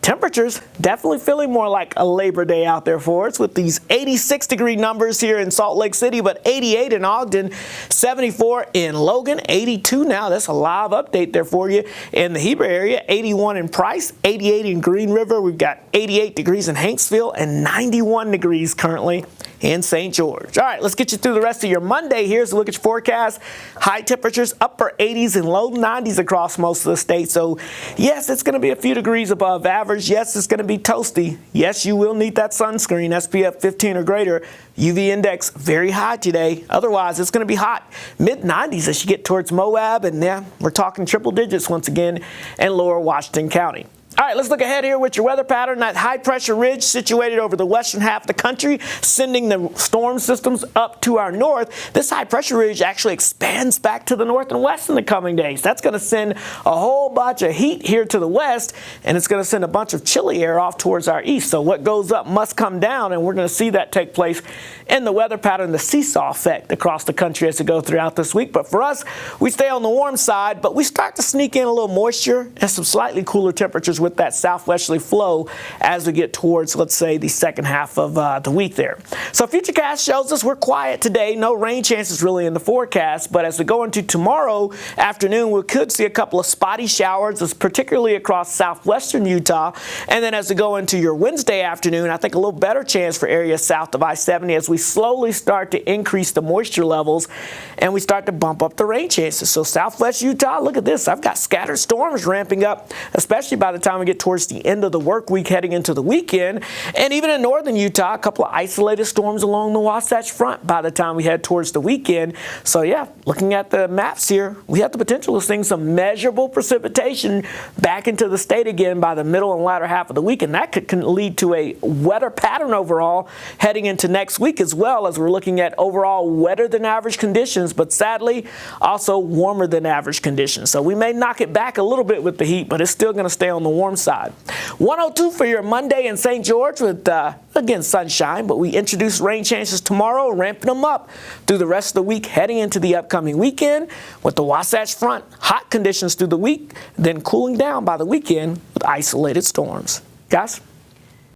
temperatures definitely feeling more like a Labor Day out there for us with these 86-degree numbers here in Salt Lake City, but 88 in Ogden, 74 in Logan, 82 now. That's a live update there for you in the Heber area, 81 in Price, 88 in Green River. We've got 88 degrees in Hanksville and 91 degrees currently in St. George. All right, let's get you through the rest of your Monday. Here's a look at your forecast. High temperatures, upper 80s and low 90s across most of the state. So, yes, it's going to be a few degrees above average. Yes, it's going to be toasty. Yes, you will need that sunscreen, SPF 15 or greater. UV index very high today. Otherwise, it's going to be hot. Mid-90s as you get towards Moab. And, yeah, we're talking triple digits once again in lower Washington County. All right, let's look ahead here with your weather pattern. That high-pressure ridge situated over the western half of the country, sending the storm systems up to our north. This high-pressure ridge actually expands back to the north and west in the coming days. That's going to send a whole bunch of heat here to the west, and it's going to send a bunch of chilly air off towards our east. So what goes up must come down, and we're going to see that take place in the weather pattern, the seesaw effect across the country as we go throughout this week. But for us, we stay on the warm side, but we start to sneak in a little moisture and some slightly cooler temperatures with that southwesterly flow as we get towards, let's say, the second half of the week there. So Futurecast shows us we're quiet today. No rain chances really in the forecast, but as we go into tomorrow afternoon, we could see a couple of spotty showers, particularly across southwestern Utah. And then as we go into your Wednesday afternoon, I think a little better chance for areas south of I-70 as we slowly start to increase the moisture levels and we start to bump up the rain chances. So southwest Utah, look at this. I've got scattered storms ramping up, especially by the time we get towards the end of the work week heading into the weekend. And even in northern Utah, a couple of isolated storms along the Wasatch Front by the time we head towards the weekend. So yeah, looking at the maps here, we have the potential of seeing some measurable precipitation back into the state again by the middle and latter half of the week. And that could lead to a wetter pattern overall heading into next week, as well as we're looking at overall wetter than average conditions, but sadly also warmer than average conditions. So we may knock it back a little bit with the heat, but it's still going to stay on the warm side. 102 for your Monday in St. George with, again, sunshine, but we introduce rain chances tomorrow, ramping them up through the rest of the week, heading into the upcoming weekend with the Wasatch Front. Hot conditions through the week, then cooling down by the weekend with isolated storms. Guys?